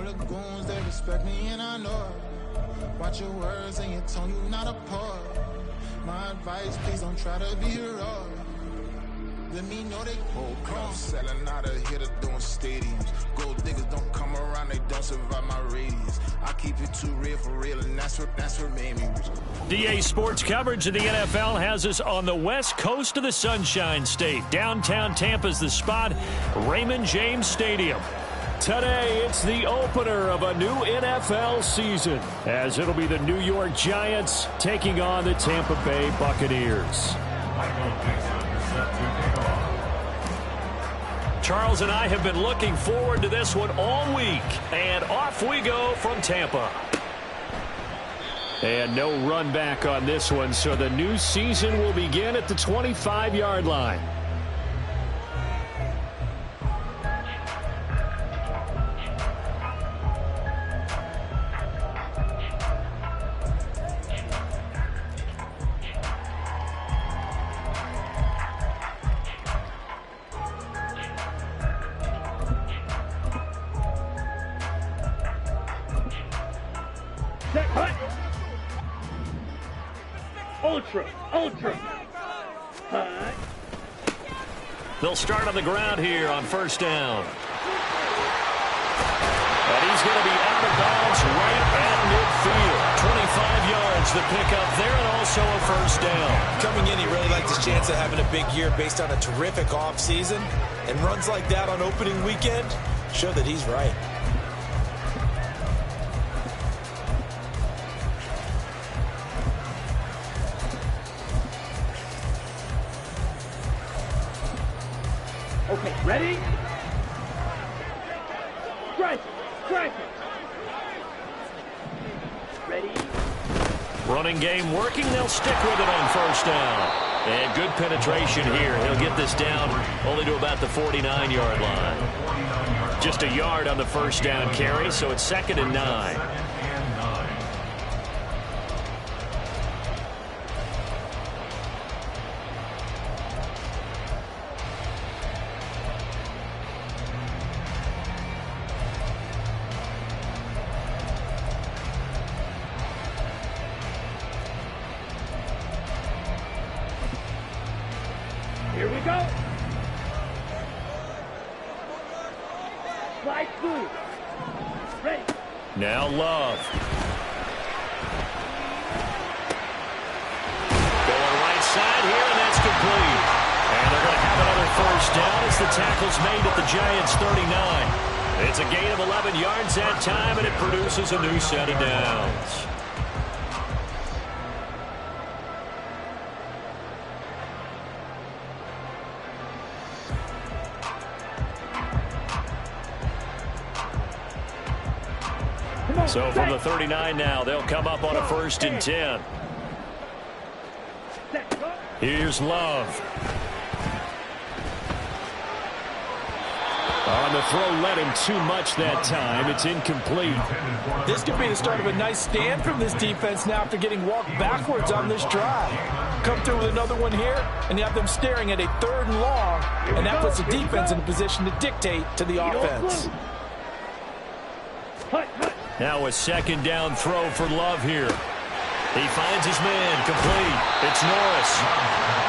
the goons, they respect me and I know it. Watch your words and your tone, you not a poet. My advice, please don't try to be heroic. Let me know they whole crowd selling out of here to doing stadiums. Gold diggers don't come around, they don't survive my radius. I keep it too real for real, and that's what made me rich. DA Sports coverage of the NFL has us on the west coast of the Sunshine State. Downtown Tampa's the spot, Raymond James Stadium. Today, it's the opener of a new NFL season, as it'll be the New York Giants taking on the Tampa Bay Buccaneers. Charles and I have been looking forward to this one all week, and off we go from Tampa. And no run back on this one, so the new season will begin at the 25-yard line. Ultra. They'll start on the ground here on first down. And he's going to be out of bounds right at midfield. 25 yards the pickup there, and also a first down. Coming in, he really liked his chance of having a big year based on a terrific offseason. And runs like that on opening weekend show that he's right. Okay, ready? Strike it. Ready? Running game working. They'll stick with it on first down. And good penetration here. He'll get this down only to about the 49-yard line. Just a yard on the first down carry, so it's 2nd and 9. Here we go. Slide through. Ready. Now Love. Going right side here, and that's complete. And they're going to have another first down as the tackle's made at the Giants' 39. It's a gain of 11 yards that time, and it produces a new set of downs. So from the 39 now, they'll come up on a 1st and 10. Here's Love. On the throw, led him too much that time. It's incomplete. This could be the start of a nice stand from this defense now after getting walked backwards on this drive. Come through with another one here, and you have them staring at a 3rd and long, and that puts the defense in a position to dictate to the offense. Now a 2nd down throw for Love here. He finds his man, complete. It's Norris.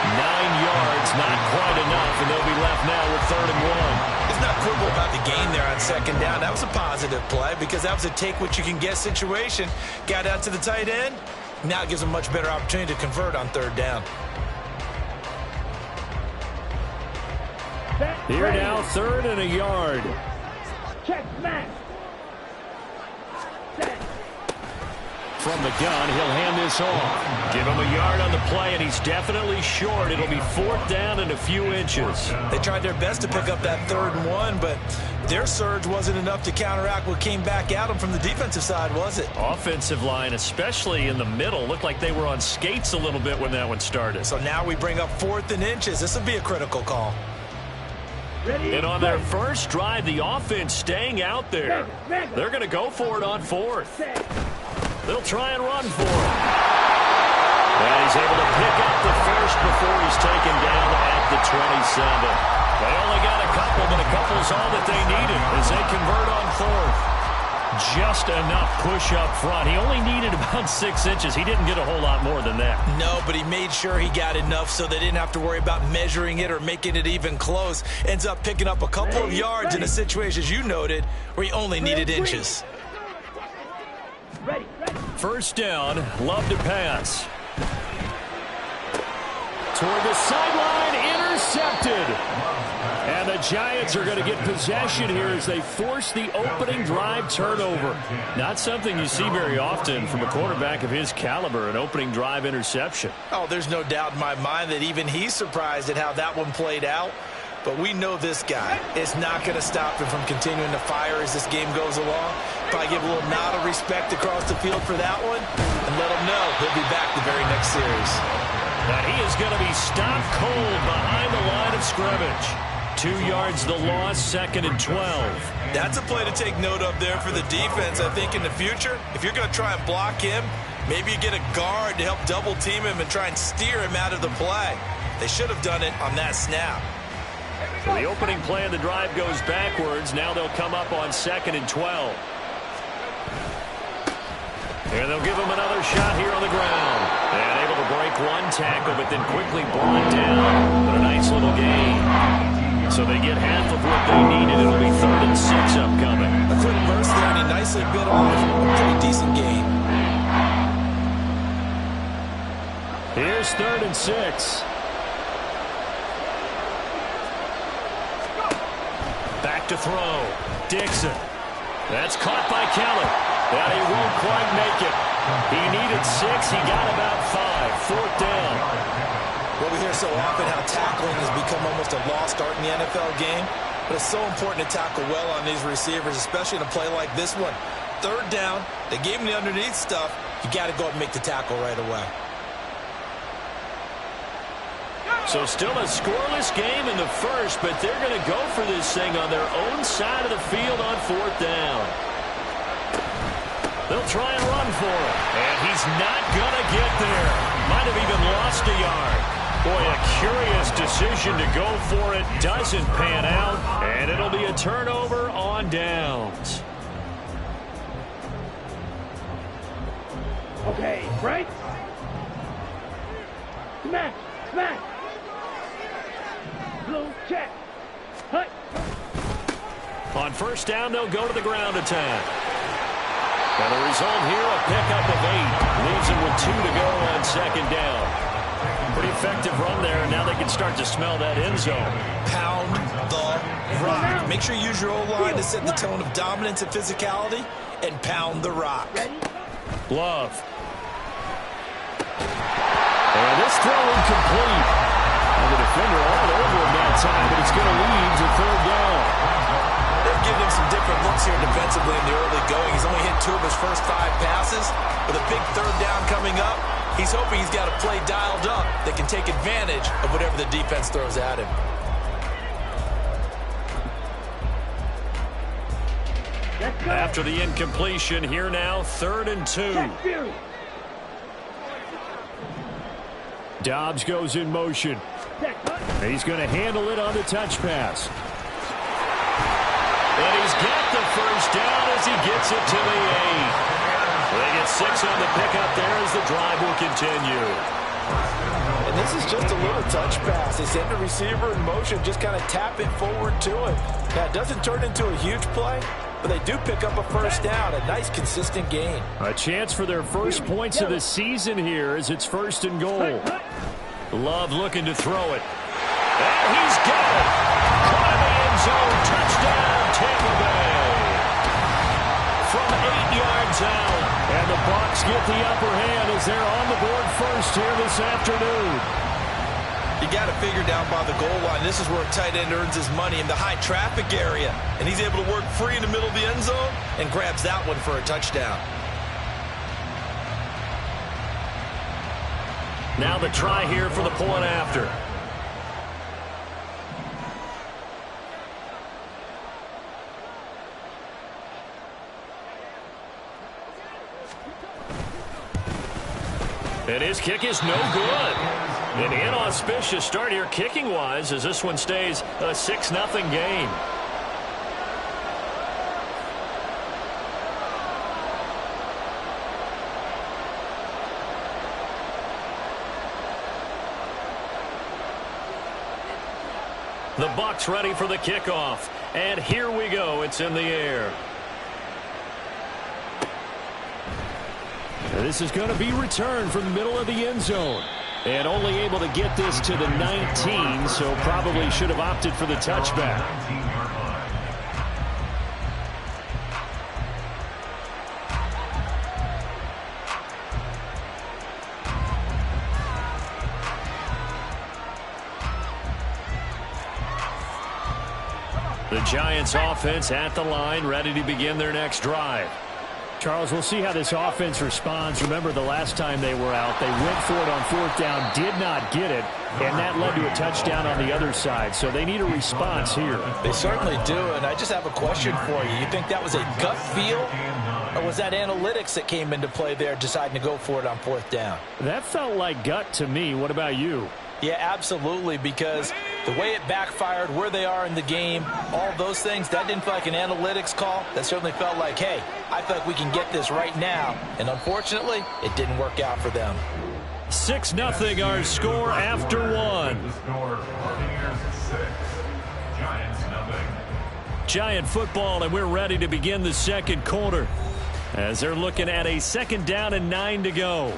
9 yards, not quite enough, and they'll be left now with 3rd and 1. It's not quibble about the gain there on 2nd down. That was a positive play because that was a take-what-you-can-get situation. Got out to the tight end. Now it gives them a much better opportunity to convert on 3rd down. Here now, 3rd and a yard. Check smash. From the gun, he'll hand this off. Give him a yard on the play, and he's definitely short. It'll be 4th down and a few inches. They tried their best to pick up that 3rd and 1, but their surge wasn't enough to counteract what came back at them from the defensive side, was it? Offensive line, especially in the middle, looked like they were on skates a little bit when that one started. So now we bring up 4th and inches. This will be a critical call. And on their first drive, the offense staying out there. They're going to go for it on 4th. They'll try and run for it. And he's able to pick up the first before he's taken down at the 27. They only got a couple, but a couple's all that they needed as they convert on 4th. just enough push up front. He only needed about 6 inches. He didn't get a whole lot more than that. No, but he made sure he got enough so they didn't have to worry about measuring it or making it even close. Ends up picking up a couple of yards in a situation, as you noted, where he only needed inches. First down, Love to pass. Toward the sideline, intercepted. And the Giants are going to get possession here as they force the opening drive turnover. Not something you see very often from a quarterback of his caliber, an opening drive interception. Oh, there's no doubt in my mind that even he's surprised at how that one played out. But we know this guy is not going to stop him from continuing to fire as this game goes along. Probably give a little nod of respect across the field for that one and let him know he'll be back the very next series. And he is going to be stopped cold behind the line of scrimmage. 2 yards the loss, 2nd and 12. That's a play to take note of there for the defense. I think in the future, if you're going to try and block him, maybe you get a guard to help double team him and try and steer him out of the play. They should have done it on that snap. So the opening play of the drive goes backwards. Now they'll come up on 2nd and 12. And they'll give him another shot here on the ground. And able to break one tackle, but then quickly brought down. But a nice little gain. So they get half of what they needed. It'll be 3rd and 6 upcoming. A quick burst there, and he nicely bit off a pretty decent gain. Here's 3rd and 6. Back to throw. Dixon. That's caught by Kelly. And he won't quite make it. He needed 6. He got about 5. 4th down. Well, we hear so often how tackling has become almost a lost art in the NFL game. But it's so important to tackle well on these receivers, especially in a play like this one. 3rd down, they gave him the underneath stuff. You got to go up and make the tackle right away. So still a scoreless game in the first, but they're going to go for this thing on their own side of the field on 4th down. They'll try and run for it. And he's not going to get there. Might have even lost a yard. Boy, a curious decision to go for it. Doesn't pan out. And it'll be a turnover on downs. Okay, right? Smash! Smash! Blue check! Hut! On 1st down, they'll go to the ground attack. And the result here, a pickup of 8. Leaves him with 2 to go on 2nd down. Pretty effective run there, and now they can start to smell that end zone. Pound the rock. Make sure you use your O-line to set the tone of dominance and physicality, and pound the rock. Love. And this throw incomplete. And the defender all over him that time, but it's going to lead to 3rd down. They've given him some different looks here defensively in the early going. He's only hit 2 of his first 5 passes. With a big 3rd down coming up, he's hoping he's got a play dialed up that can take advantage of whatever the defense throws at him. After the incompletion, here now, 3rd and 2. Dobbs goes in motion. He's going to handle it on the touch pass. And he's got the 1st down as he gets it to the 8. They get 6 on the pickup there as the drive will continue. And this is just a little touch pass. They send the receiver in motion, just kind of tap it forward to him. Now, it doesn't turn into a huge play, but they do pick up a 1st down, a nice, consistent gain. A chance for their first points of the season here as it's 1st and goal. Love looking to throw it. And he's got it. Caught in the end zone. Touchdown, Tampa Bay. From 8 yards out. And the Bucks get the upper hand as they're on the board first here this afternoon. You got to figure down by the goal line. This is where a tight end earns his money, in the high traffic area. And he's able to work free in the middle of the end zone and grabs that one for a touchdown. Now the try here for the point after. And his kick is no good. An inauspicious start here kicking-wise as this one stays a 6-0 game. The Bucks ready for the kickoff. And here we go. It's in the air. This is going to be returned from the middle of the end zone. And only able to get this to the 19, so probably should have opted for the touchback. The Giants offense at the line, ready to begin their next drive. Charles, we'll see how this offense responds. Remember the last time they were out, they went for it on fourth down, did not get it, and that led to a touchdown on the other side. So they need a response here. They certainly do, and I just have a question for you. You think that was a gut feel, or was that analytics that came into play there deciding to go for it on fourth down? That felt like gut to me. What about you? Yeah, absolutely, because the way it backfired, where they are in the game, all those things, that didn't feel like an analytics call. That certainly felt like, hey, I feel like we can get this right now. And unfortunately, it didn't work out for them. 6-0 our score after one. Giant football, and we're ready to begin the second quarter as they're looking at a 2nd down and 9 to go.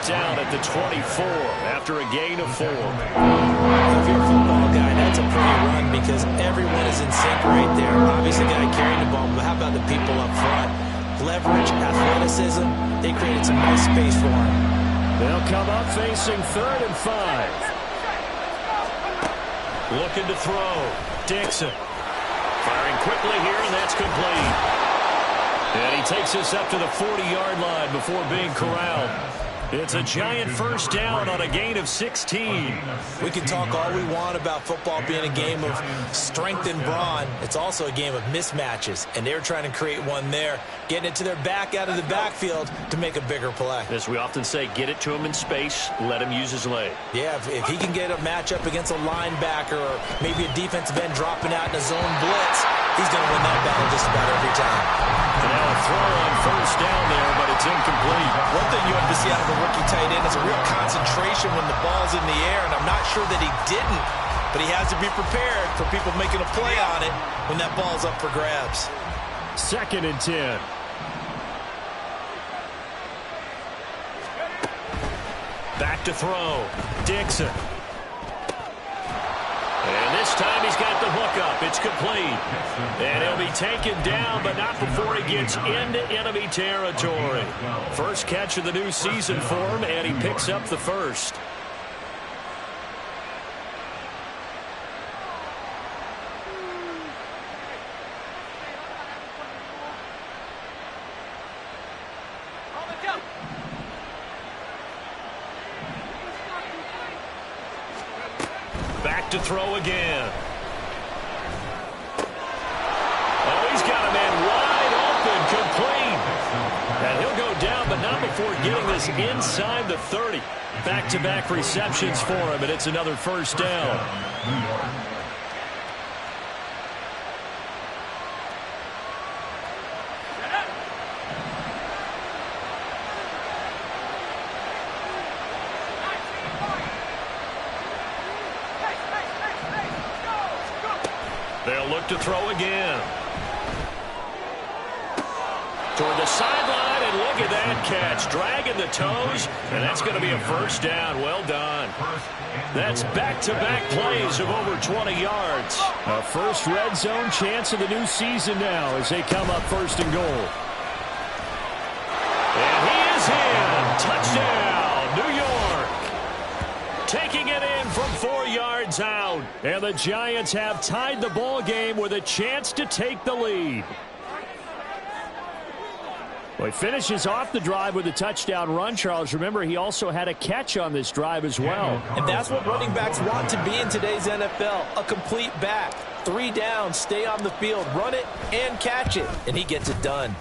Down at the 24 after a gain of 4. If you're a football guy, that's a pretty run because everyone is in sync right there. Obviously, the guy carrying the ball, but how about the people up front? Leverage, athleticism, they created some nice space for him. They'll come up facing 3rd and 5. Looking to throw. Dixon. Firing quickly here, and that's complete. And he takes us up to the 40-yard line before being corralled. It's a Giant first down on a gain of 16. We can talk all we want about football being a game of strength and brawn. It's also a game of mismatches, and they're trying to create one there, getting it to their back out of the backfield to make a bigger play. As we often say, get it to him in space, let him use his leg. Yeah, if he can get a matchup against a linebacker or maybe a defensive end dropping out in a zone blitz, he's going to win that battle just about every time. And now a throw on first down there, but it's incomplete. One thing you have to see out of a rookie tight end is a real concentration when the ball's in the air, and I'm not sure that he didn't, but he has to be prepared for people making a play on it when that ball's up for grabs. 2nd and 10. Back to throw. Dixon. And this time he's got the hook up. It's complete. And he'll be taken down, but not before he gets into enemy territory. First catch of the new season for him, and he picks up the first. Back to throw again. Oh, he's got a man wide open, complete. And he'll go down, but not before getting this inside the 30. Back-to-back receptions for him, and it's another first down. They'll look to throw again. Toward the sideline, and look at that catch. Dragging the toes, and that's going to be a first down. Well done. That's back-to-back plays of over 20 yards. A first red zone chance of the new season now as they come up 1st and goal. And he is in. Touchdown, New York. Taking it in from 4 yards out. And the Giants have tied the ball game with a chance to take the lead. Well, he finishes off the drive with a touchdown run, Charles. Remember, he also had a catch on this drive as well. And that's what running backs want to be in today's NFL, a complete back. 3 down, stay on the field, run it, and catch it. And he gets it done.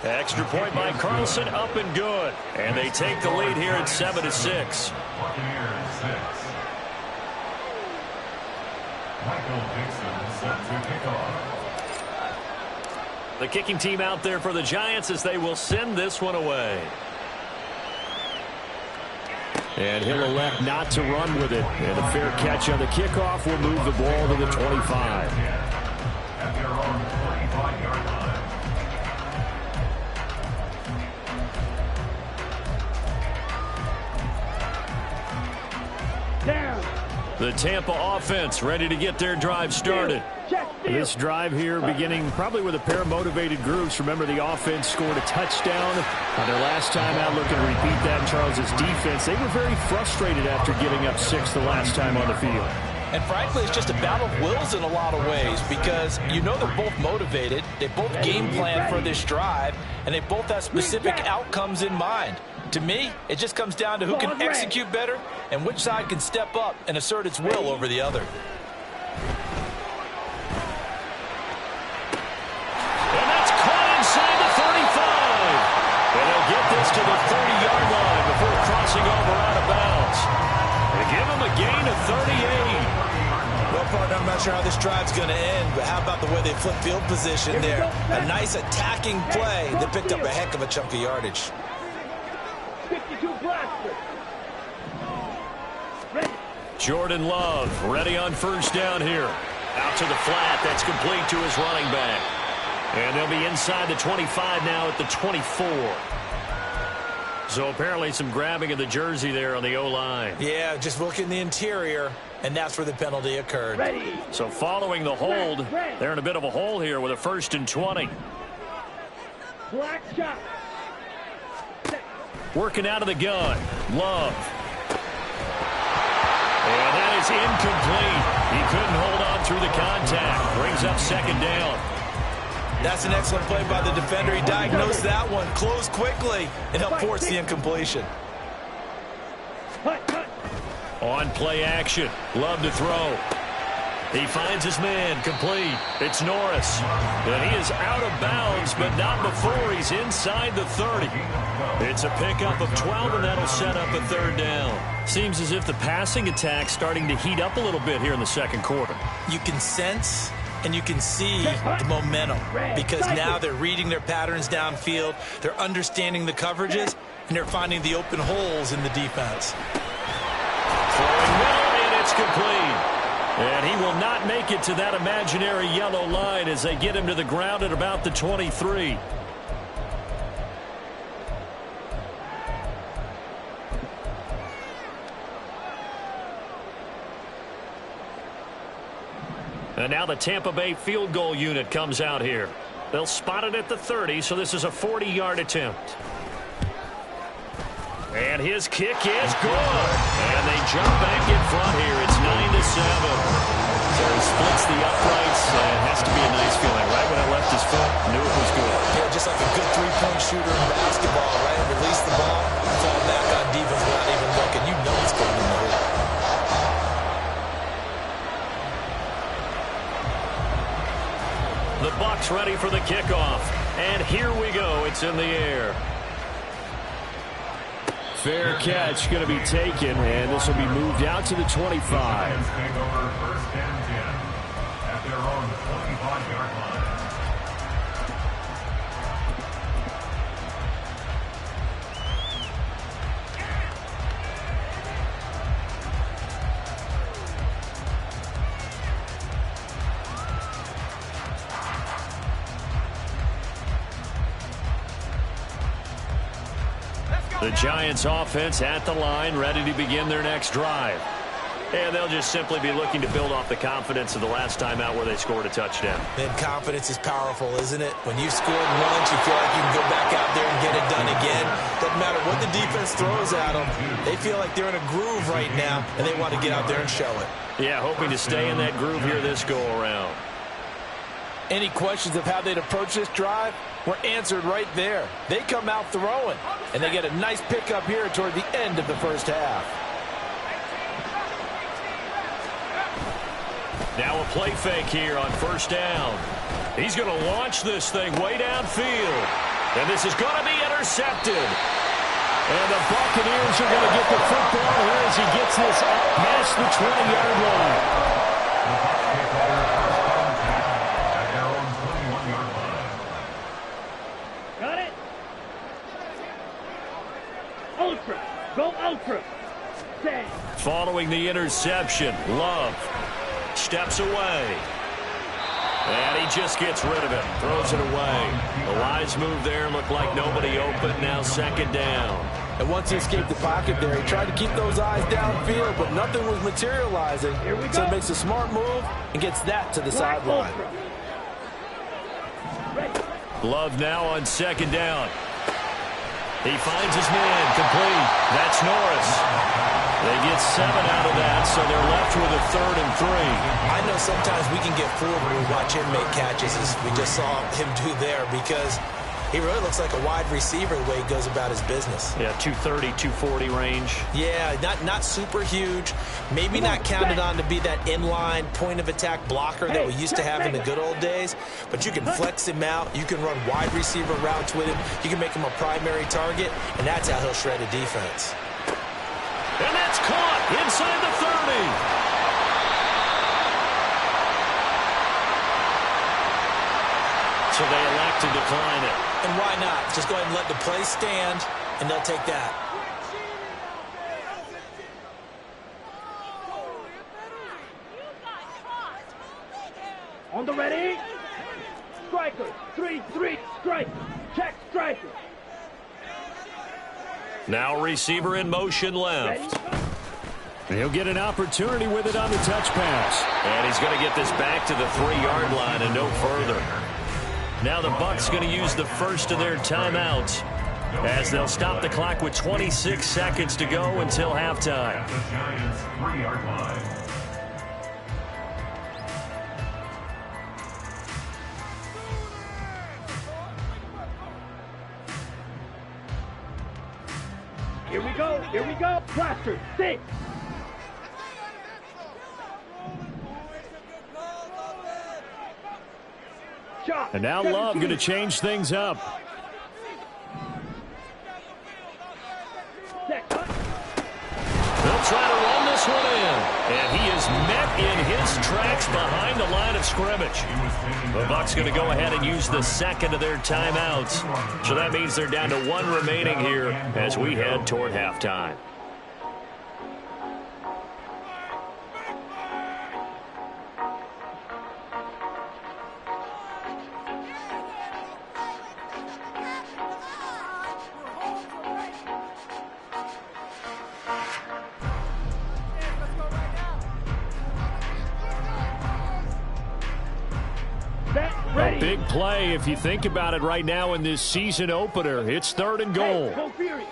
Extra point by Carlson, up and good. And they take the lead here at 7-6. The kicking team out there for the Giants as they will send this one away. And he'll elect not to run with it. And a fair catch on the kickoff will move the ball to the 25. The Tampa offense ready to get their drive started. This drive here beginning probably with a pair of motivated groups. Remember, the offense scored a touchdown on their last time out. Looking to repeat that in Charles's defense. They were very frustrated after giving up 6 the last time on the field. And frankly, it's just a battle of wills in a lot of ways because you know they're both motivated. They both game plan for this drive, and they both have specific outcomes in mind. To me, it just comes down to who can execute better and which side can step up and assert its will over the other. And that's caught inside the 35. And they'll get this to the 30-yard line before crossing over out of bounds. They give him a gain of 38. Well, partner, I'm not sure how this drive's going to end, but how about the way they flip field position there? A nice attacking play that picked up a heck of a chunk of yardage. 52 blaster. Ready. Jordan Love ready on first down here. Out to the flat. That's complete to his running back. And they'll be inside the 25 now at the 24. So apparently some grabbing of the jersey there on the O-line. Yeah, just look in the interior, and that's where the penalty occurred. Ready. So following the hold, they're in a bit of a hole here with a 1st and 20. Black shot. Working out of the gun. Love. And that is incomplete. He couldn't hold on through the contact. Brings up 2nd down. That's an excellent play by the defender. He diagnosed that one, closed quickly, and helped force the incompletion. On play action. Love to throw. He finds his man, complete. It's Norris. And he is out of bounds, but not before he's inside the 30. It's a pickup of 12, and that'll set up a 3rd down. Seems as if the passing attack's starting to heat up a little bit here in the 2nd quarter. You can sense and you can see the momentum because now they're reading their patterns downfield, they're understanding the coverages, and they're finding the open holes in the defense. Throwing middle, and it's complete. And he will not make it to that imaginary yellow line as they get him to the ground at about the 23. And now the Tampa Bay field goal unit comes out here. They'll spot it at the 30, so this is a 40-yard attempt. And his kick is good. And they jump back in front here. It's 9-7. So he splits the uprights. It has to be a nice feeling. Right when it left his foot, knew it was good. Yeah, just like a good three-point shooter in basketball, right? Release the ball, fall back on defense without even looking. You know it's going in the hoop. The Bucks ready for the kickoff. And here we go. It's in the air. Fair catch going to be taken, and this will be moved out to the 25. Take over 1st and 10 at their own 25-yard line. The Giants offense at the line, ready to begin their next drive. And they'll just simply be looking to build off the confidence of the last time out where they scored a touchdown. And confidence is powerful, isn't it? When you've scored once, you feel like you can go back out there and get it done again. Doesn't matter what the defense throws at them. They feel like they're in a groove right now, and they want to get out there and show it. Yeah, hoping to stay in that groove here this go-around. Any questions of how they'd approach this drive were answered right there. They come out throwing, and they get a nice pickup here toward the end of the 1st half. Now a play fake here on 1st down. He's going to launch this thing way downfield. And this is going to be intercepted. And the Buccaneers are going to get the football here as he gets this up past the 20-yard line. At their own 21-yard line. Got it. Ultra. Go ultra. Say. Following the interception, Love steps away. And he just gets rid of it, throws it away. The wise move there, looked like nobody open, now second down. And once he escaped the pocket there, he tried to keep those eyes downfield, but nothing was materializing. So he makes a smart move and gets that to the sideline. Love now on second down. He finds his man, complete. That's Norris. They get 7 out of that, so they're left with a 3rd and 3. I know sometimes we can get fooled when we watch him make catches, as we just saw him do there, because he really looks like a wide receiver the way he goes about his business. Yeah, 230, 240 range. Yeah, not super huge. Maybe not counted on to be that inline point-of-attack blocker that we used to have in the good old days, but you can flex him out. You can run wide receiver routes with him. You can make him a primary target, and that's how he'll shred a defense. And that's caught inside the 30. So they elect to decline it. And why not? Just go ahead and let the play stand, and they'll take that. On the ready. Striker. 3-3. Strike. Check striker. Now receiver in motion left. And he'll get an opportunity with it on the touch pass. And he's going to get this back to the 3-yard line and no further. Now the Bucks going to use the first of their timeouts as they'll stop the clock with 26 seconds to go until halftime. At the Giants' 3-yard line. Here we go. Here we go. Blaster. 6. Shot. And now Love going to change things up. They'll try to run this one in. And he is met in his tracks behind the line of scrimmage. The Bucks going to go ahead and use the second of their timeouts. So that means they're down to 1 remaining here as we head toward halftime. A big play if you think about it right now in this season opener. It's 3rd and goal. Go Fury.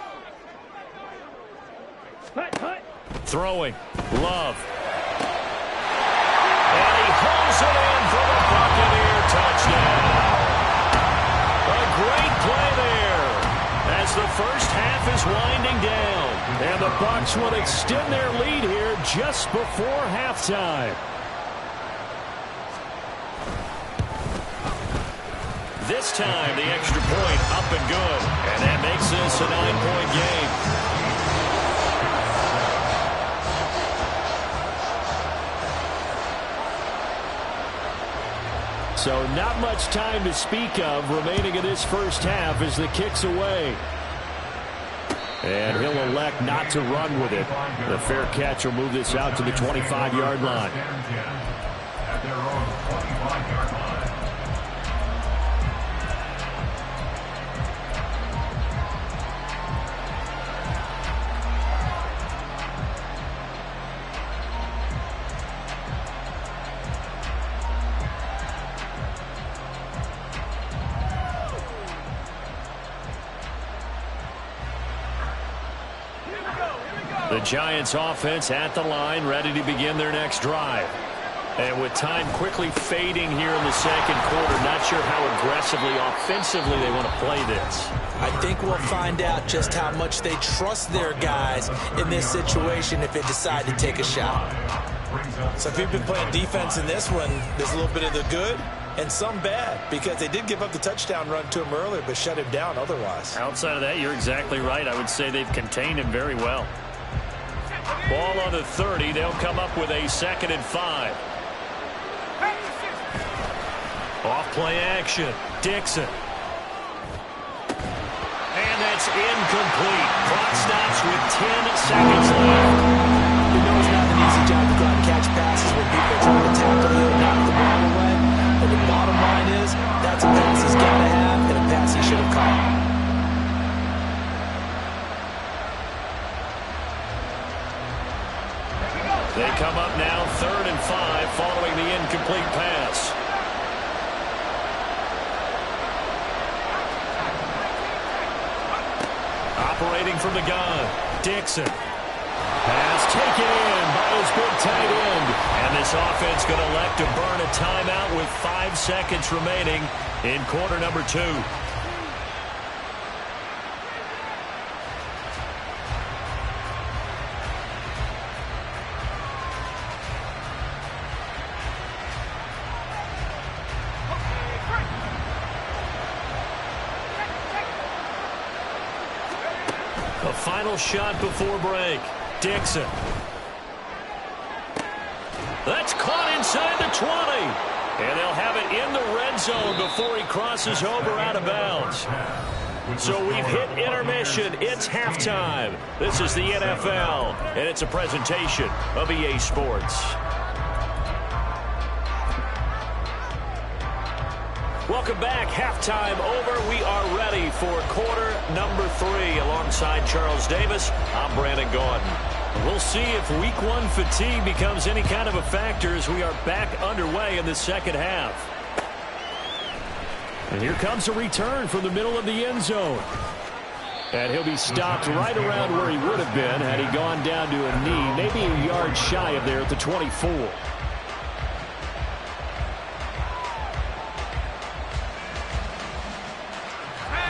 Hut. Throwing. Love. And he pulls it in for the Buccaneer touchdown. A great play there as the first half is winding down. And the Bucks will extend their lead here just before halftime. This time, the extra point up and good. And that makes this a 9-point game. So not much time to speak of remaining in this first half as the kick's away. And he'll elect not to run with it. The fair catch will move this out to the 25-yard line. At their own 25-yard line. The Giants offense at the line, ready to begin their next drive. And with time quickly fading here in the second quarter, not sure how aggressively, offensively they want to play this. I think we'll find out just how much they trust their guys in this situation if they decide to take a shot. So if you've been playing defense in this one, there's a little bit of the good and some bad, because they did give up the touchdown run to him earlier, but shut him down otherwise. Outside of that, you're exactly right. I would say they've contained him very well. Ball on the 30. They'll come up with a 2nd and 5. Off play action. Dixon. And that's incomplete. Clock stops with 10 seconds left. You know it's not an easy job to go out and catch passes when people are trying to tackle you and knock the ball away. But the bottom line is, that's a pass he's got to have and a pass he should have caught. They come up now 3rd and 5 following the incomplete pass. Operating from the gun, Dixon. Pass taken in by his big tight end. And this offense going to elect to burn a timeout with 5 seconds remaining in quarter number 2. A final shot before break. Dixon. That's caught inside the 20. And they'll have it in the red zone before he crosses over out of bounds. So we've hit intermission. It's halftime. This is the NFL, and it's a presentation of EA Sports. Welcome back. Halftime over. We are ready for quarter number 3. Alongside Charles Davis, I'm Brandon Gaudin. We'll see if week 1 fatigue becomes any kind of a factor as we are back underway in the second half. And here comes a return from the middle of the end zone. And he'll be stopped right around where he would have been had he gone down to a knee, maybe a yard shy of there at the 24.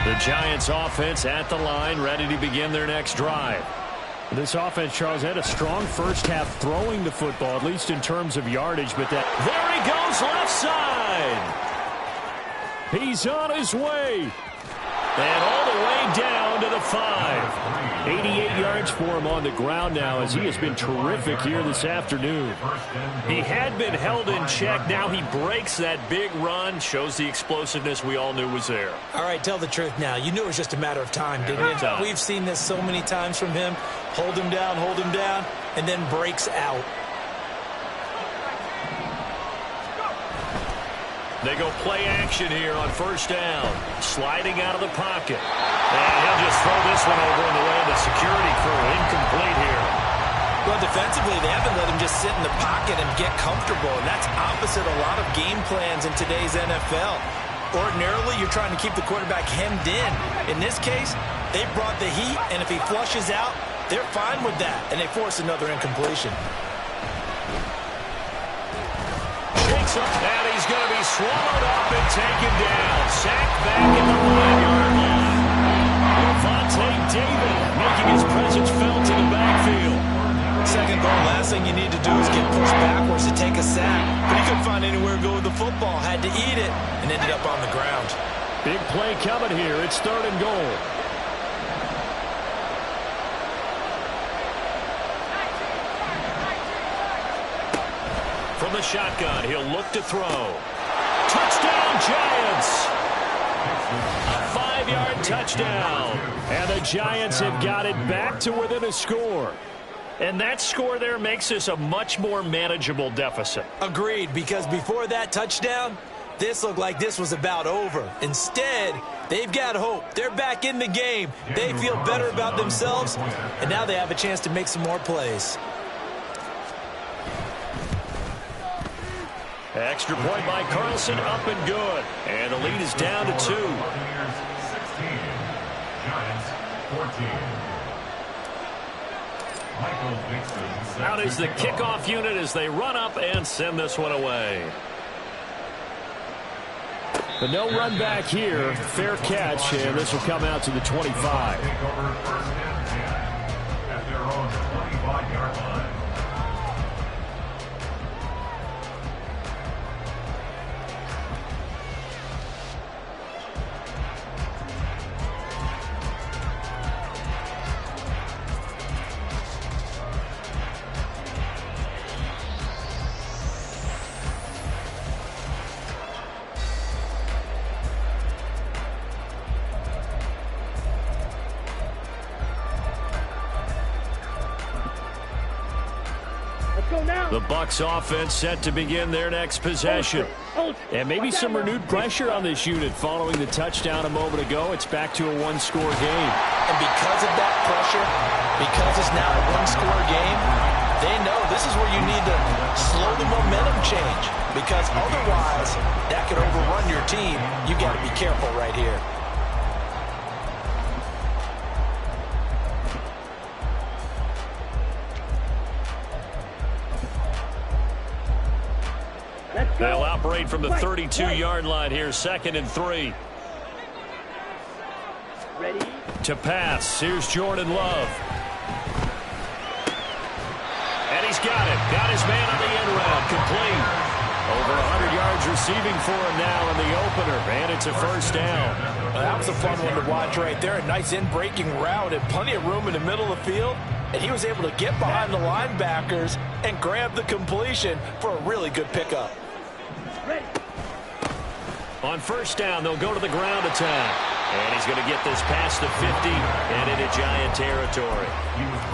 The Giants offense at the line, ready to begin their next drive. This offense, Charles, had a strong first half throwing the football, at least in terms of yardage. But that there he goes, left side. He's on his way. And all the way down to the 5. 88 yards for him on the ground now as he has been terrific here this afternoon. He had been held in check. Now he breaks that big run. Shows the explosiveness we all knew was there. All right, tell the truth now. You knew it was just a matter of time, didn't you? We've seen this so many times from him. Hold him down, and then breaks out. They go play action here on first down. Sliding out of the pocket. And he'll just throw this one over in the way of the security crew. Incomplete here. Well, defensively, they haven't let him just sit in the pocket and get comfortable. And that's opposite a lot of game plans in today's NFL. Ordinarily, you're trying to keep the quarterback hemmed in. In this case, they brought the heat, and if he flushes out, they're fine with that. And they force another incompletion. And he's going to be swallowed up and taken down. Sacked back at the 5-yard line. Levante David making his presence felt in the backfield. Second goal, last thing you need to do is get pushed backwards to take a sack. But he couldn't find anywhere to go with the football. Had to eat it and ended up on the ground. Big play coming here. It's 3rd and goal. From the shotgun, he'll look to throw. Touchdown, Giants! A 5-yard touchdown. And the Giants have got it back to within a score. And that score there makes this a much more manageable deficit. Agreed, because before that touchdown, this looked like this was about over. Instead, they've got hope. They're back in the game. They feel better about themselves, and now they have a chance to make some more plays. Extra point by Carlson, up and good. And the lead is down to 2. 16, Giants 14. Out is the kickoff unit as they run up and send this one away. But no run back here. Fair catch, and this will come out to the 25. Take over first and 10 at their own 25-yard line. The Bucks offense set to begin their next possession. And maybe some renewed pressure on this unit following the touchdown a moment ago. It's back to a one-score game. And because of that pressure, because it's now a one-score game, they know this is where you need to slow the momentum change. Because otherwise, that could overrun your team. You got to be careful right here. They'll operate from the 32-yard line here, 2nd and 3. Ready? To pass, here's Jordan Love. And he's got it. Got his man on the end route, complete. Over 100 yards receiving for him now in the opener, and it's a first down. Well, that was a fun one to watch right there. A nice in-breaking route and plenty of room in the middle of the field. And he was able to get behind the linebackers and grab the completion for a really good pickup. Ready? On first down, they'll go to the ground attack. And he's going to get this past the 50 and into Giant territory.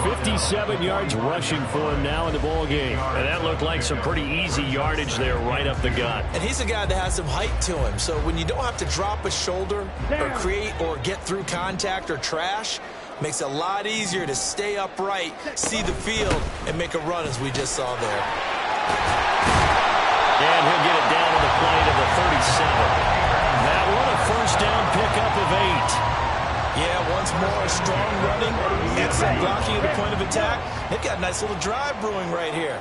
57 yards rushing for him now in the ball game. And that looked like some pretty easy yardage there right up the gut. And he's a guy that has some height to him. So when you don't have to drop a shoulder or create or get through contact or trash, makes it a lot easier to stay upright, see the field, and make a run as we just saw there. And he'll get it down to the play to the 37. That one a first down pickup of 8. Yeah, once more, strong running, excellent blocking at the point of attack. They've got a nice little drive brewing right here.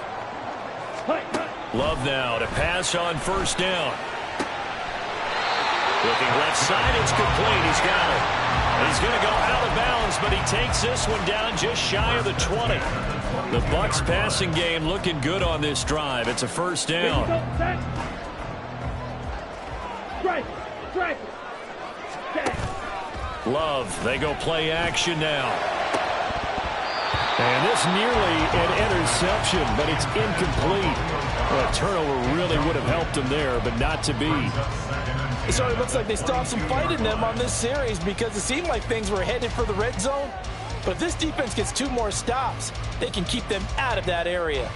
Love now to pass on first down. Looking left side, it's complete. He's got it. He's going to go out of bounds, but he takes this one down just shy of the 20. The Bucks passing game looking good on this drive. It's a first down. Love, they go play action now. And this nearly an interception, but it's incomplete. Well, a turnover really would have helped him there, but not to be. It sort of looks like they stopped some fight in them on this series because it seemed like things were headed for the red zone. But if this defense gets 2 more stops, they can keep them out of that area.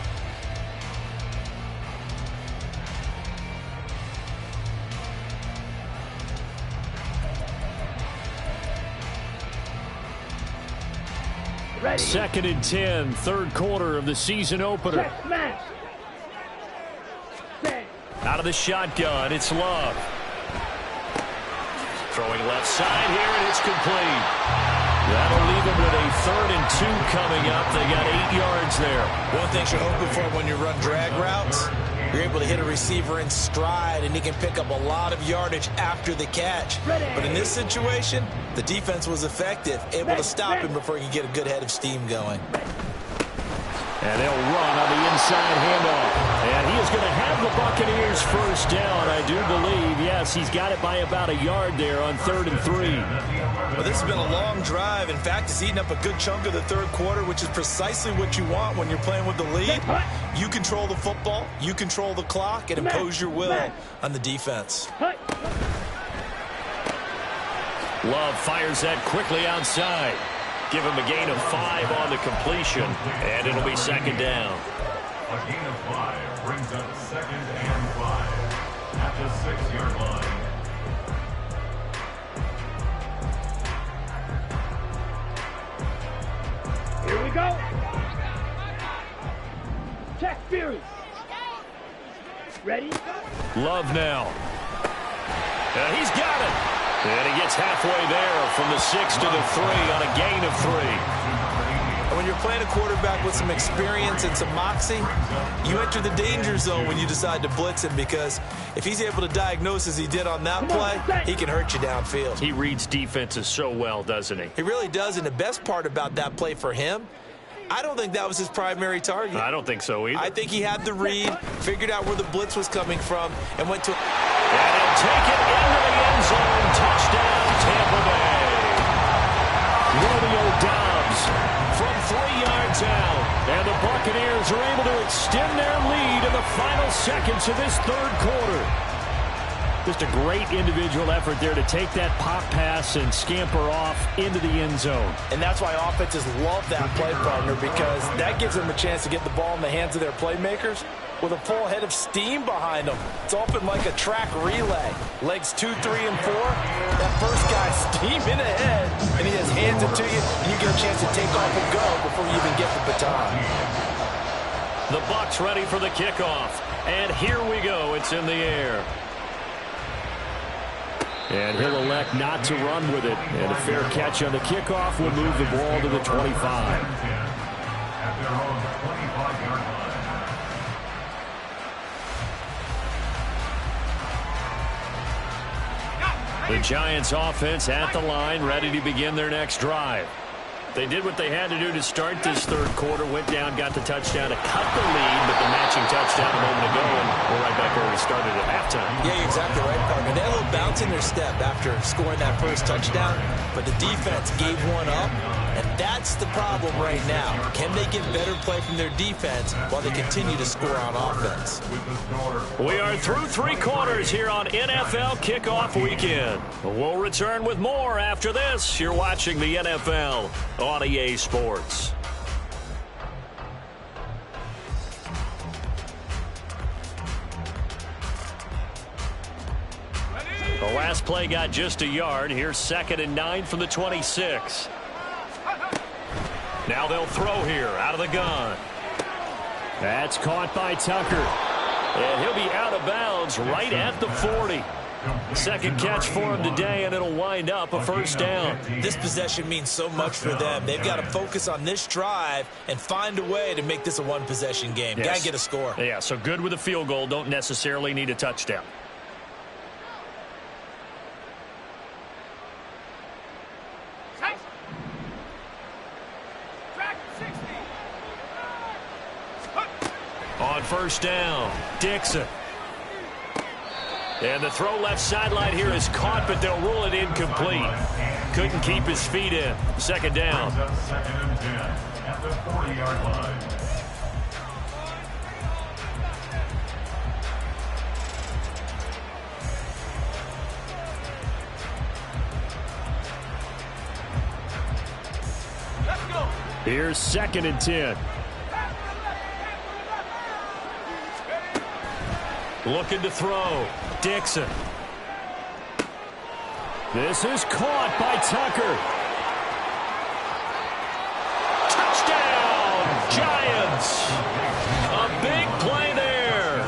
Ready? 2nd and 10, third quarter of the season opener. Check, smash. Set. Out of the shotgun, it's Love. Throwing left side here, and it's complete. That'll leave them with a 3rd and 2 coming up. They got 8 yards there. One thing you're hoping for when you run drag routes, you're able to hit a receiver in stride, and he can pick up a lot of yardage after the catch. But in this situation, the defense was effective, able to stop him before he could get a good head of steam going. And they'll run on the inside handoff. And he is going to have the Buccaneers first down, I do believe. Yes, he's got it by about a yard there on 3rd and 3. Well, this has been a long drive. In fact, it's eaten up a good chunk of the third quarter, which is precisely what you want when you're playing with the lead. You control the football, you control the clock, and impose your will on the defense. Love fires that quickly outside. Give him a gain of 5 on the completion, and it'll be 2nd down. A gain of 5 brings up 2nd and 5 at the 6-yard line. Here we go. Check Fury. Ready? Love now. He's got it. And he gets halfway there from the 6 to the 3 on a gain of 3. When you're playing a quarterback with some experience and some moxie, you enter the danger zone when you decide to blitz him, because if he's able to diagnose as he did on that play, he can hurt you downfield. He reads defenses so well, doesn't he? He really does, and the best part about that play for him, I don't think that was his primary target. I don't think so either. I think he had the read, figured out where the blitz was coming from, and went to... And he'll take it into the end zone. Touchdown, Tampa Bay. Romeo Doubs from 3 yards out. And the Buccaneers are able to extend their lead in the final seconds of this third quarter. Just a great individual effort there to take that pop pass and scamper off into the end zone. And that's why offenses love that play, partner, because that gives them a chance to get the ball in the hands of their playmakers with a full head of steam behind them. It's often like a track relay. Legs 2, 3, and 4. That first guy's steaming ahead, and he has hands it to you, and you get a chance to take off and go before you even get the baton. The Bucks ready for the kickoff. And here we go. It's in the air. And he'll elect not to run with it. And a fair catch on the kickoff will move the ball to the 25. At their own 25-yard line. The Giants offense at the line, ready to begin their next drive. They did what they had to do to start this third quarter, went down, got the touchdown to cut the lead, but the matching touchdown a moment ago, and we're right back where we started at halftime. Yeah, you're exactly right, partner. They had a little bounce in their step after scoring that first touchdown, but the defense gave one up, and that's the problem right now. Can they get better play from their defense while they continue to score on offense? We are through 3 quarters here on NFL Kickoff Weekend. We'll return with more after this. You're watching the NFL on EA Sports. The last play got just a yard. Here's 2nd and 9 from the 26. Now they'll throw here out of the gun. That's caught by Tucker. And he'll be out of bounds right at the 40. Second catch for him today, and it'll wind up a first down. This possession means so much for them. They've got to focus on this drive and find a way to make this a one-possession game. Yes. Got to get a score. Yeah, so good with a field goal. Don't necessarily need a touchdown. On first down, Dixon. And the throw left sideline here is caught, but they'll rule it incomplete. Couldn't keep his feet in. Second down. 2nd and 10 at the 40-yard line. Here's 2nd and 10. Looking to throw. Dixon. This is caught by Tucker. Touchdown, Giants. A big play there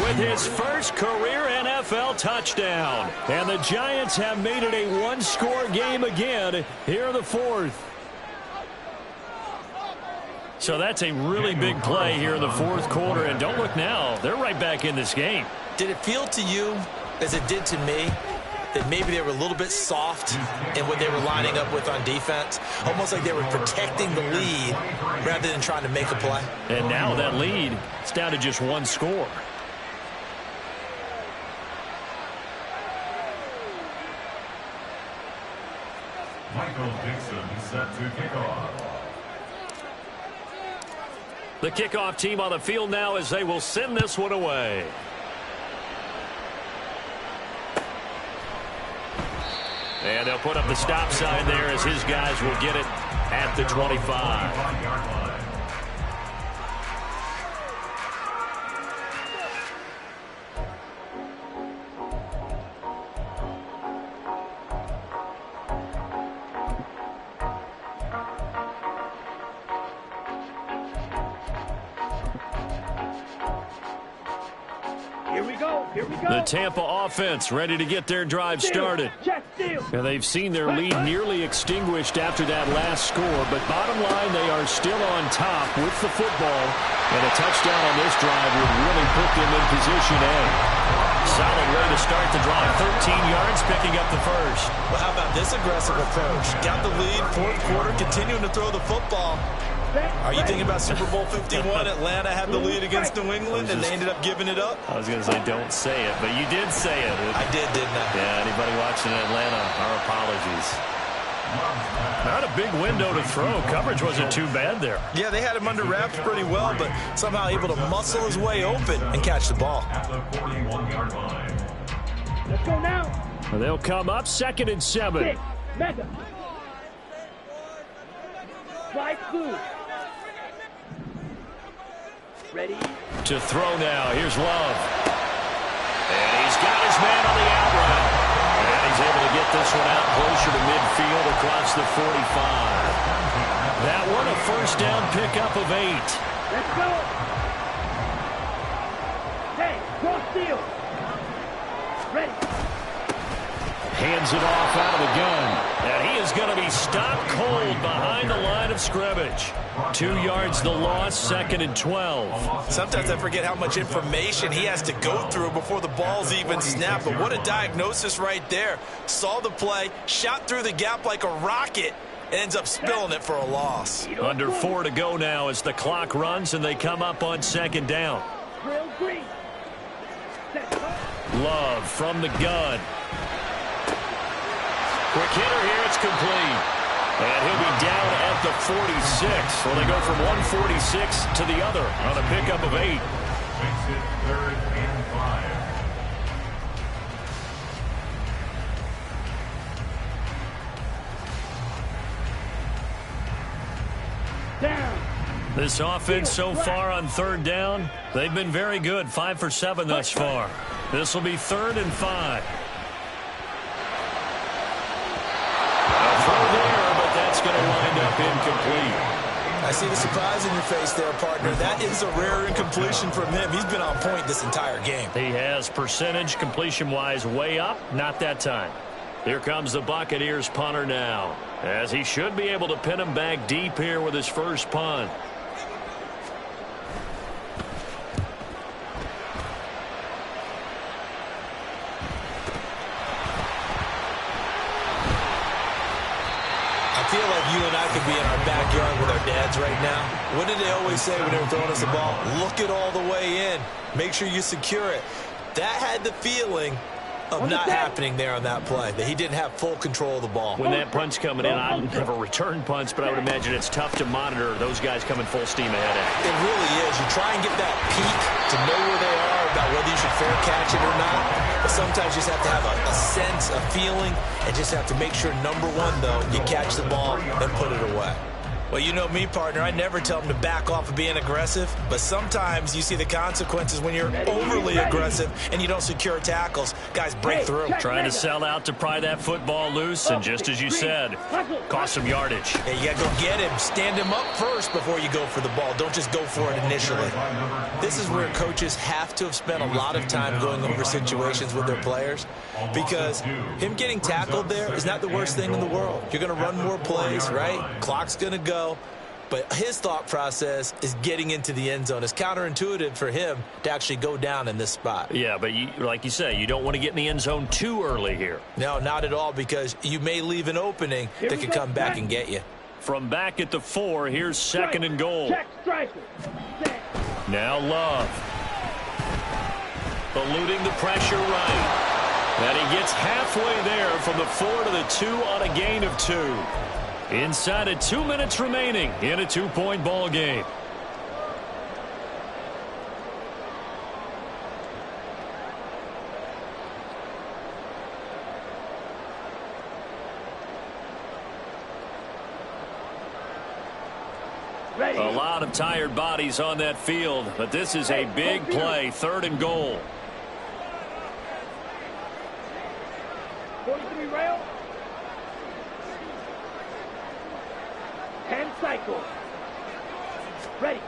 with his first career NFL touchdown. And the Giants have made it a one-score game again here in the 4th. So that's a really big play here in the 4th quarter. And don't look now. They're right back in this game. Did it feel to you, as it did to me, that maybe they were a little bit soft in what they were lining up with on defense? Almost like they were protecting the lead rather than trying to make a play. And now that lead is down to just one score. Michael Dixon set to kick off. The kickoff team on the field now as they will send this one away. And they'll put up the stop sign there as his guys will get it at the 25. The Tampa offense ready to get their drive started. And they've seen their lead nearly extinguished after that last score, but bottom line, they are still on top with the football, and a touchdown on this drive would really put them in position A. Solid way to start the drive. 13 yards, picking up the first. Well, how about this aggressive approach? Got the lead, 4th quarter, continuing to throw the football. Are you thinking about Super Bowl 51? Atlanta had the lead against New England, and they ended up giving it up? I was going to say don't say it, but you did say it. I did, didn't I? Yeah, anybody watching in Atlanta, our apologies. Not a big window to throw. Coverage wasn't too bad there. Yeah, they had him under wraps pretty well, but somehow able to muscle his way open and catch the ball. At the 41-yard line. Let's go now. They'll come up 2nd and 7. 6. Mega. Slide through. Ready? To throw now. Here's Love. And he's got his man on the out route. And he's able to get this one out closer to midfield across the 45. That one a first down pickup of 8. Let's go. Hey, cross field. Ready. Hands it off out of the gun. And he is going to be stopped cold behind the line of scrimmage. 2 yards the loss, 2nd and 12. Sometimes I forget how much information he has to go through before the ball's even snapped. But what a diagnosis right there. Saw the play, shot through the gap like a rocket, and ends up spilling it for a loss. Under 4 to go now as the clock runs and they come up on 2nd down. Love from the gun. Quick hitter here, it's complete. And he'll be down at the 46. So they go from 146 to the other on a pickup of 8. Makes it 3rd and 5. Down. This offense so far on 3rd down, they've been very good. 5 for 7 thus far. This will be 3rd and 5. A throw there, but that's going to wind up incomplete. I see the surprise in your face there, partner. That is a rare incompletion from him. He's been on point this entire game. He has percentage completion-wise way up, not that time. Here comes the Buccaneers punter now, as he should be able to pin him back deep here with his first punt. I feel like you and I could be in our backyard with our dads right now. What did they always say when they were throwing us the ball? Look it all the way in. Make sure you secure it. That had the feeling of not happening there on that play, that he didn't have full control of the ball. When that punt's coming in, I don't have a return punts, but I would imagine it's tough to monitor those guys coming full steam ahead at It really is. You try and get that peek to know where they are, about whether you should fair catch it or not. But sometimes you just have to have a sense, a feeling, and just have to make sure, number one, though, you catch the ball and put it away. Well, you know me, partner. I never tell them to back off of being aggressive, but sometimes you see the consequences when you're overly aggressive and you don't secure tackles. Guys break through. Trying to sell out to pry that football loose, and just as you said, cost some yardage. Hey, you got to go get him. Stand him up first before you go for the ball. Don't just go for it initially. This is where coaches have to have spent a lot of time going over situations with their players, because him getting tackled there is not the worst thing in the world. You're going to run more plays, right? Clock's going to go. But his thought process is getting into the end zone. It's counterintuitive for him to actually go down in this spot. Yeah, but like you say, you don't want to get in the end zone too early here. No, not at all, because you may leave an opening that could come back and get you. From back at the 4, here's 2nd and goal. Now Love. Eluding the pressure right. And he gets halfway there from the 4 to the 2 on a gain of 2. Inside of 2 minutes remaining in a 2-point ball game. Ready. A lot of tired bodies on that field, but this is a big play, 3rd and goal. 43 rail. 10 cycles. Ready.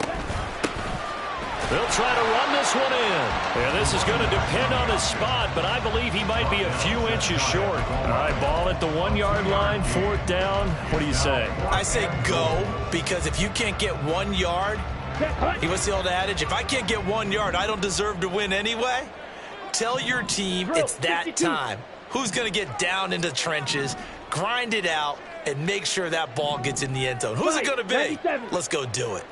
They'll try to run this one in. And this is going to depend on his spot, but I believe he might be a few inches short. All right, ball at the 1-yard line, 4th down. What do you say? I say go, because if you can't get 1 yard, what's the old adage? If I can't get 1 yard, I don't deserve to win anyway. Tell your team it's that time. Who's going to get down into the trenches, grind it out, and make sure that ball gets in the end zone? Who's it going to be? Let's go do it.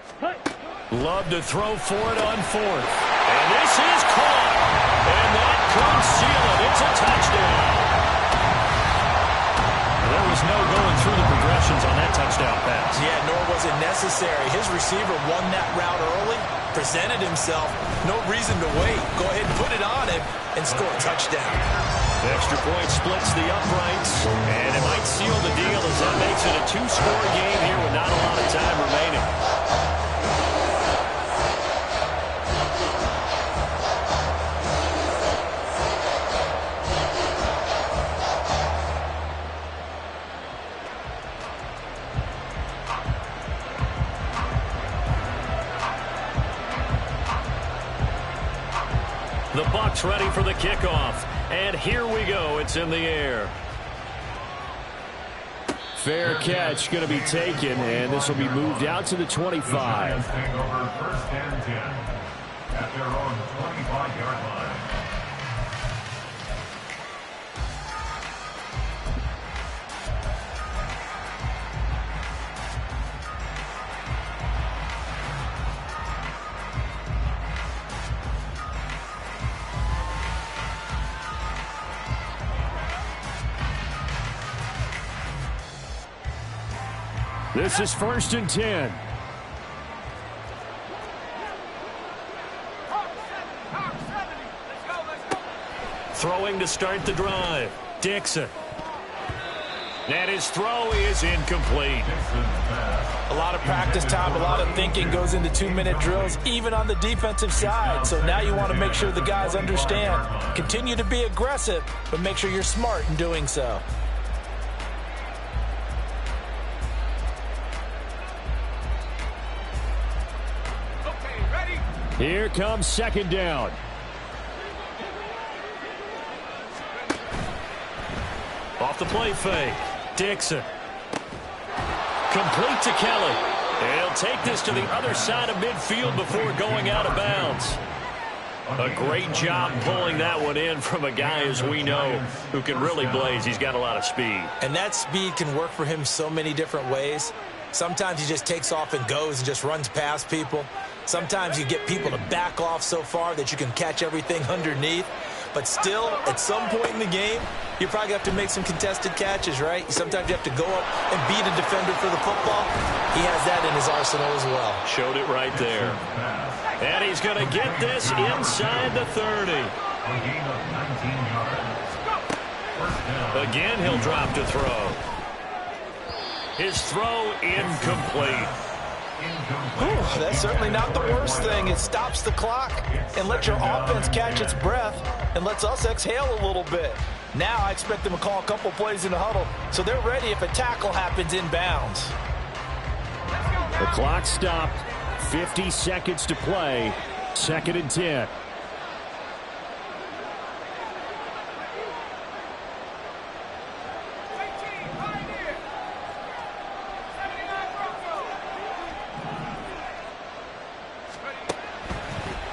Love to throw for it on 4th. And this is caught. And that could seal it. It's a touchdown. There was no going through the progressions on that touchdown pass. Yeah, nor was it necessary. His receiver won that route early, presented himself. No reason to wait. Go ahead and put it on him. and score a touchdown. The extra point splits the uprights, and it might seal the deal as that makes it a two-score game here with not a lot of time remaining. The Bucks ready for the kickoff. And here we go. It's in the air. Fair catch going to be taken, and this will be moved out to the 25. Take over 1st and 10 at their own 25-yard line. This is 1st and 10. Throwing to start the drive. Dixon. And his throw is incomplete. A lot of practice time, a lot of thinking goes into 2-minute drills, even on the defensive side. So now you want to make sure the guys understand. Continue to be aggressive, but make sure you're smart in doing so. Here comes 2nd down. Off the play fake. Dixon. Complete to Kelly. And he'll take this to the other side of midfield before going out of bounds. A great job pulling that one in from a guy, as we know, who can really blaze. He's got a lot of speed. And that speed can work for him so many different ways. Sometimes he just takes off and goes and just runs past people. Sometimes you get people to back off so far that you can catch everything underneath. But still, at some point in the game, you probably have to make some contested catches, right? Sometimes you have to go up and beat a defender for the football. He has that in his arsenal as well. Showed it right there. And he's going to get this inside the 30. Again, he'll drop to throw. His throw incomplete. Whew, that's certainly not the worst thing. It stops the clock and lets your offense catch its breath and lets us exhale a little bit. Now I expect them to call a couple plays in the huddle so they're ready if a tackle happens inbounds. The clock stopped. 50 seconds to play. 2nd and 10.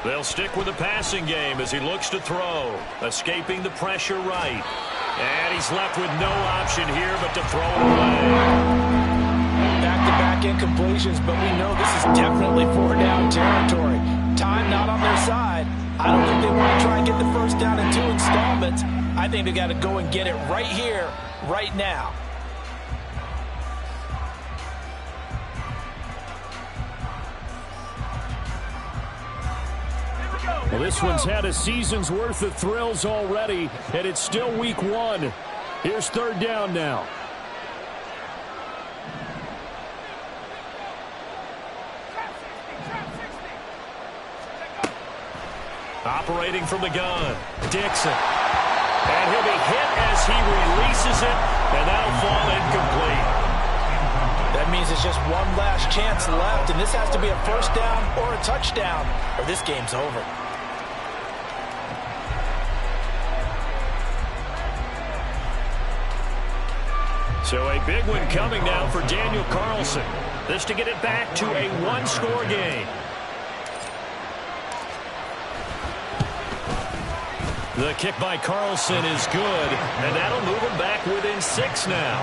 They'll stick with the passing game as he looks to throw. Escaping the pressure right. And he's left with no option here but to throw it away. Back-to-back incompletions, but we know this is definitely 4-down territory. Time not on their side. I don't think they want to try and get the first down in 2 installments. I think they got to go and get it right here, right now. Well, this one's had a season's worth of thrills already, and it's still week 1. Here's 3rd down now. Operating from the gun, Dixon. And he'll be hit as he releases it, and that'll fall incomplete. That means it's just one last chance left, and this has to be a first down or a touchdown, or this game's over. So a big one coming now for Daniel Carlson. This to get it back to a 1-score game. The kick by Carlson is good, and that'll move him back within 6 now.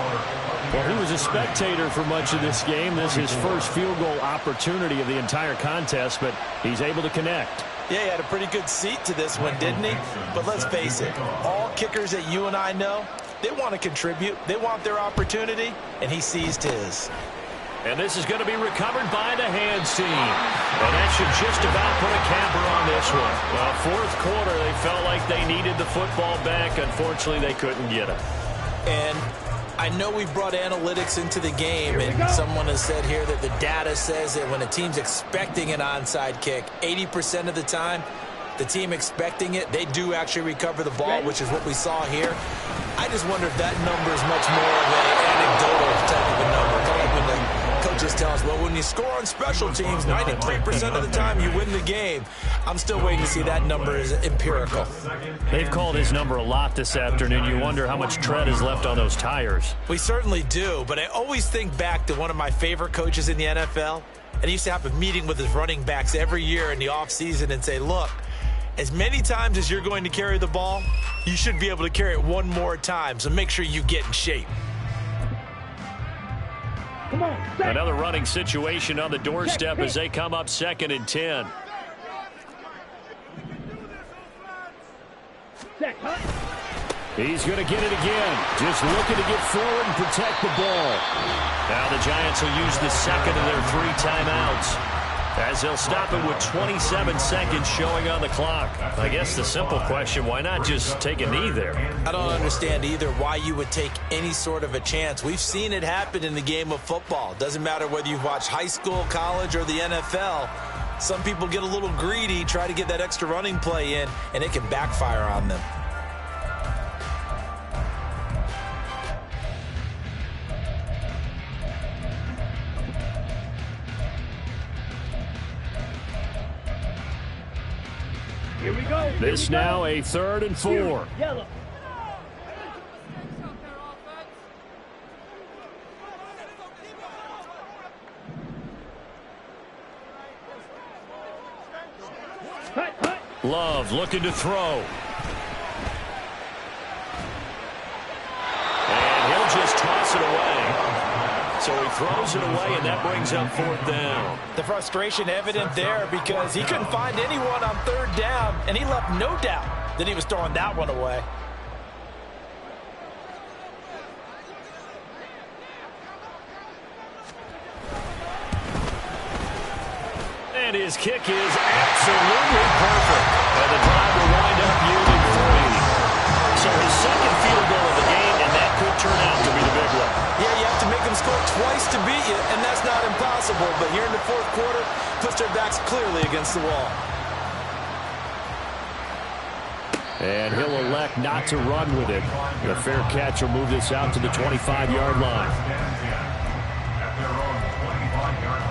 Well, he was a spectator for much of this game. This is his first field goal opportunity of the entire contest, but he's able to connect. Yeah, he had a pretty good seat to this one, didn't he? But let's face it, all kickers that you and I know, they want to contribute. They want their opportunity, and he seized his. And this is going to be recovered by the hands team. And that should just about put a capper on this one. Well, fourth quarter, they felt like they needed the football back. Unfortunately, they couldn't get it. And I know we brought analytics into the game, and someone has said here that the data says that when a team's expecting an onside kick, 80% of the time, the team expecting it, they do actually recover the ball, which is what we saw here. I just wonder if that number is much more of an anecdotal type of a number. Kind of like when the coaches tell us, well, when you score on special teams, 93% of the time you win the game. I'm still waiting to see that number is empirical. They've called his number a lot this afternoon. You wonder how much tread is left on those tires. We certainly do, but I always think back to one of my favorite coaches in the NFL, and he used to have a meeting with his running backs every year in the offseason and say, look, as many times as you're going to carry the ball, you should be able to carry it one more time, so make sure you get in shape. Come on, another running situation on the doorstep as they come up 2nd and 10. He's going to get it again. Just looking to get forward and protect the ball. Now the Giants will use the second of their 3 timeouts, as they'll stop it with 27 seconds showing on the clock. I guess the simple question, why not just take a knee there? I don't understand either why you would take any sort of a chance. We've seen it happen in the game of football. Doesn't matter whether you've watched high school, college, or the NFL. Some people get a little greedy, try to get that extra running play in, and it can backfire on them. Here we go. This now a 3rd and 4. Yellow. Love looking to throw. And he'll just toss it away. So he throws it away, and that brings up 4th down. The frustration evident there because he couldn't find anyone on 3rd down, and he left no doubt that he was throwing that one away. And his kick is absolutely perfect. And the drive will wind up yielding 3. So his second field goal of the game, and that could turn out to be the big one. Yeah, you have to make them score twice to beat you, and that's not impossible. But here in the 4th quarter, puts their backs clearly against the wall. And he'll elect not to run with it. The fair catch will move this out to the 25-yard line. At their own 25-yard line.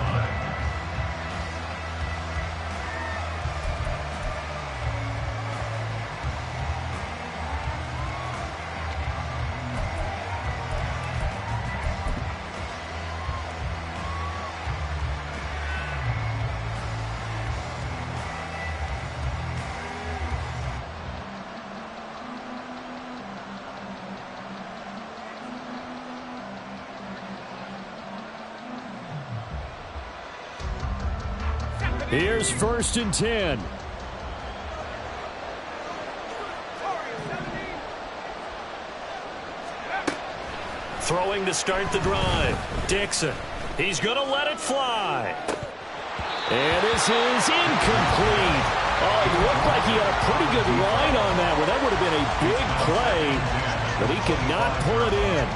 Here's 1st and 10. Throwing to start the drive. Dixon. He's going to let it fly. And this is incomplete. Oh, he looked like he had a pretty good line on that one. That would have been a big play, but he could not pull it in.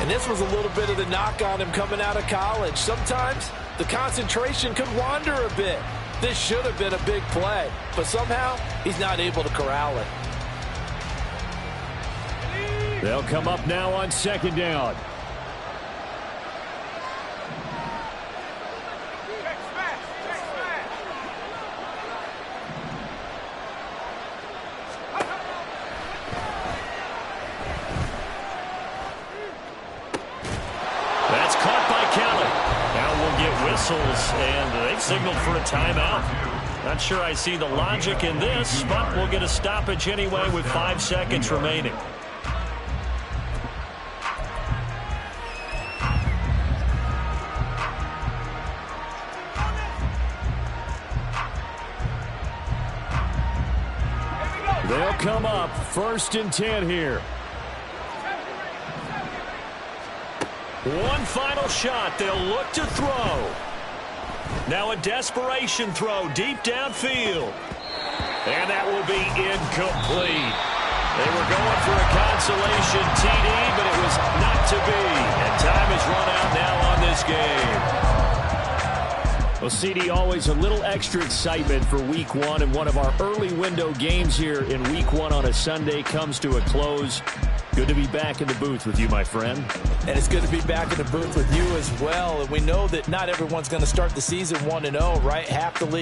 And this was a little bit of the knock on him coming out of college. Sometimes the concentration could wander a bit. This should have been a big play, but somehow he's not able to corral it. They'll come up now on 2nd down. That's caught by Kelly. Now we'll get whistles, and they've signaled for a timeout. Not sure I see the logic in this, but we'll get a stoppage anyway with 5 seconds remaining. They'll come up 1st and 10 here. One final shot. They'll look to throw. Now a desperation throw deep downfield. And that will be incomplete. They were going for a consolation TD, but it was not to be. And time has run out now on this game. Well, CD, always a little extra excitement for Week 1, and one of our early window games here in Week 1 on a Sunday comes to a close. Good to be back in the booth with you, my friend. And it's good to be back in the booth with you as well. And we know that not everyone's going to start the season 1-0, right? Half the league